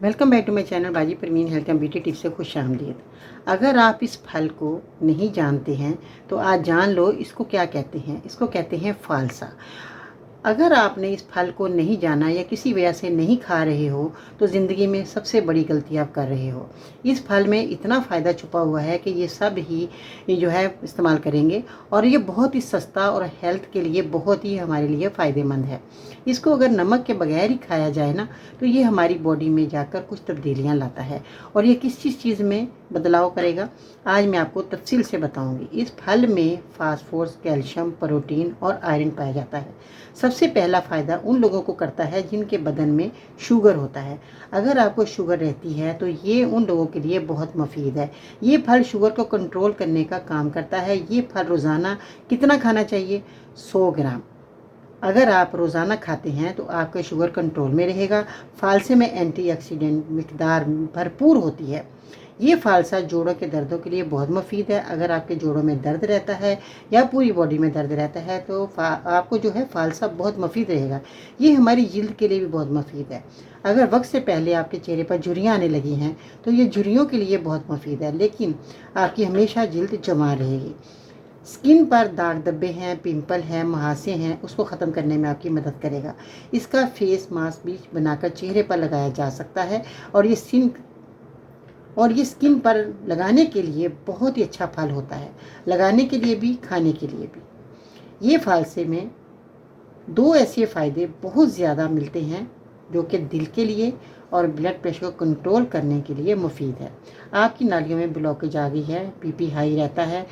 Welcome back to my channel Baji Parveen health and beauty tips से खुश आमदीद। अगर आप इस फल को नहीं जानते हैं तो आज जान लो इसको क्या कहते हैं। इसको कहते हैं फालसा। अगर आपने इस फल को नहीं जाना या किसी वजह से नहीं खा रहे हो तो ज़िंदगी में सबसे बड़ी गलती आप कर रहे हो। इस फल में इतना फ़ायदा छुपा हुआ है कि ये सब ही ये जो है इस्तेमाल करेंगे और ये बहुत ही सस्ता और हेल्थ के लिए बहुत ही हमारे लिए फ़ायदेमंद है। इसको अगर नमक के बगैर ही खाया जाए ना तो ये हमारी बॉडी में जाकर कुछ तब्दीलियाँ लाता है। और ये किस चीज़ में बदलाव करेगा आज मैं आपको तफसील से बताऊंगी। इस फल में फास्फोरस, कैल्शियम, प्रोटीन और आयरन पाया जाता है। सबसे पहला फ़ायदा उन लोगों को करता है जिनके बदन में शुगर होता है। अगर आपको शुगर रहती है तो ये उन लोगों के लिए बहुत मुफीद है। ये फल शुगर को कंट्रोल करने का काम करता है। ये फल रोज़ाना कितना खाना चाहिए? 100 ग्राम। अगर आप रोज़ाना खाते हैं तो आपका शुगर कंट्रोल में रहेगा। फालसे में एंटीऑक्सीडेंट मिकदार भरपूर होती है। ये फालसा जोड़ों के दर्दों के लिए बहुत मुफीद है। अगर आपके जोड़ों में दर्द रहता है या पूरी बॉडी में दर्द रहता है तो आपको जो है फालसा बहुत मुफीद रहेगा। ये हमारी जिल्द के लिए भी बहुत मुफीद है। अगर वक्त से पहले आपके चेहरे पर झुर्रियाँ आने लगी हैं तो ये झुर्रियों के लिए बहुत मुफीद है, लेकिन आपकी हमेशा जिल्द जमा रहेगी। स्किन पर दाग धब्बे हैं, पिंपल हैं, मुहासे हैं, उसको ख़त्म करने में आपकी मदद करेगा। इसका फेस मास्क भी बनाकर चेहरे पर लगाया जा सकता है और ये स्किन पर लगाने के लिए बहुत ही अच्छा फल होता है, लगाने के लिए भी खाने के लिए भी। ये फालसे में दो ऐसे फ़ायदे बहुत ज़्यादा मिलते हैं जो कि दिल के लिए और ब्लड प्रेशर को कंट्रोल करने के लिए मुफीद है। आपकी नालियों में ब्लॉकेज आ गई है, बीपी हाई रहता है,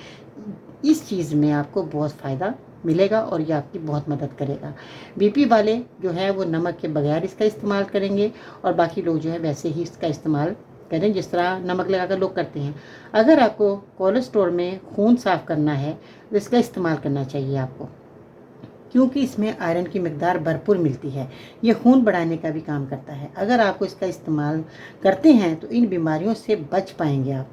इस चीज़ में आपको बहुत फ़ायदा मिलेगा और ये आपकी बहुत मदद करेगा। बीपी वाले जो है वो नमक के बगैर इसका इस्तेमाल करेंगे और बाकी लोग जो है वैसे ही इसका इस्तेमाल करें जिस तरह नमक लगाकर लोग करते हैं। अगर आपको कोलेस्ट्रॉल में खून साफ़ करना है तो इसका इस्तेमाल करना चाहिए आपको, क्योंकि इसमें आयरन की मिकदार भरपूर मिलती है। ये खून बढ़ाने का भी काम करता है। अगर आपको इसका इस्तेमाल करते हैं तो इन बीमारियों से बच पाएंगे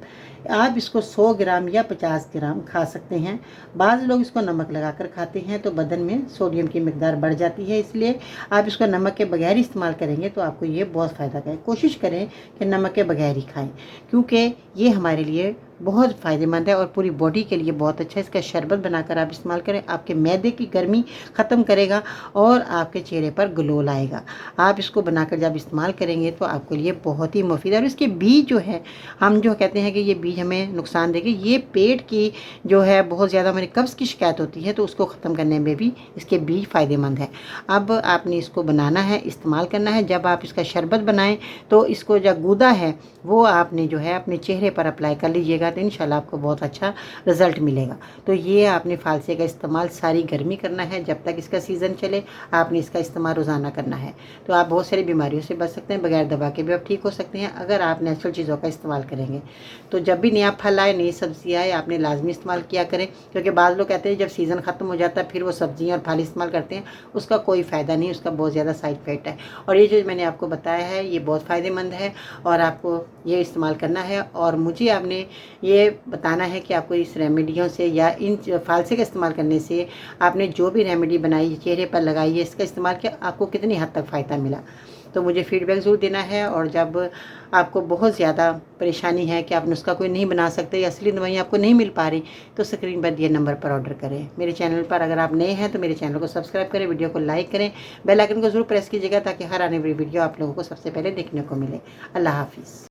आप इसको 100 ग्राम या 50 ग्राम खा सकते हैं। बाज़ लोग इसको नमक लगाकर खाते हैं तो बदन में सोडियम की मिकदार बढ़ जाती है, इसलिए आप इसको नमक के बगैर इस्तेमाल करेंगे तो आपको ये बहुत फ़ायदा करें। कोशिश करें कि नमक के बगैर ही खाएं, क्योंकि ये हमारे लिए बहुत फ़ायदेमंद है और पूरी बॉडी के लिए बहुत अच्छा है। इसका शरबत बनाकर आप इस्तेमाल करें, आपके मैदे की गर्मी ख़त्म करेगा और आपके चेहरे पर ग्लो लाएगा। आप इसको बनाकर जब इस्तेमाल करेंगे तो आपके लिए बहुत ही मुफीद है। और इसके बीज जो है, हम जो कहते हैं कि ये बीज हमें नुकसान देंगे, ये पेट की जो है बहुत ज़्यादा हमारे कब्ज़ की शिकायत होती है तो उसको ख़त्म करने में भी इसके बीज फ़ायदेमंद है। अब आपने इसको बनाना है, इस्तेमाल करना है। जब आप इसका शरबत बनाएं तो इसको जो गूदा है वो आपने जो है अपने चेहरे पर अप्लाई कर लीजिएगा तो इंशाल्लाह आपको बहुत अच्छा रिज़ल्ट मिलेगा। तो ये आपने फालसे का इस्तेमाल सारी गर्मी करना है, जब तक इसका सीज़न चले आपने इसका इस्तेमाल रोज़ाना करना है। तो आप बहुत सारी बीमारियों से बच सकते हैं, बगैर दवा के भी आप ठीक हो सकते हैं अगर आप नेचुरल चीज़ों का इस्तेमाल करेंगे। तो जब भी नया फल आए, नई सब्ज़ी आए, आपने लाजमी इस्तेमाल किया करें, क्योंकि बाज़ लोग कहते हैं जब सीज़न ख़त्म हो जाता है फिर वो सब्ज़ियाँ और फल इस्तेमाल करते हैं, उसका कोई फ़ायदा नहीं, उसका बहुत ज़्यादा साइड इफ़ेक्ट है। और ये जो मैंने आपको बताया है ये बहुत फ़ायदेमंद है और आपको ये इस्तेमाल करना है। और मुझे आपने ये बताना है कि आपको इस रेमेडियों से या इन फालसे का इस्तेमाल करने से आपने जो भी रेमेडी बनाई, चेहरे पर लगाई है, इसका इस्तेमाल किया, आपको कितनी हद तक फ़ायदा मिला। तो मुझे फ़ीडबैक ज़रूर देना है। और जब आपको बहुत ज़्यादा परेशानी है कि आप नुस्खा कोई नहीं बना सकते या असली दवाई आपको नहीं मिल पा रही तो स्क्रीन पर दिए नंबर पर ऑर्डर करें। मेरे चैनल पर अगर आप नए हैं तो मेरे चैनल को सब्सक्राइब करें, वीडियो को लाइक करें, बेल आइकन को ज़रूर प्रेस कीजिएगा ताकि हर आने वाली वीडियो आप लोगों को सबसे पहले देखने को मिले। अल्लाह हाफिज़।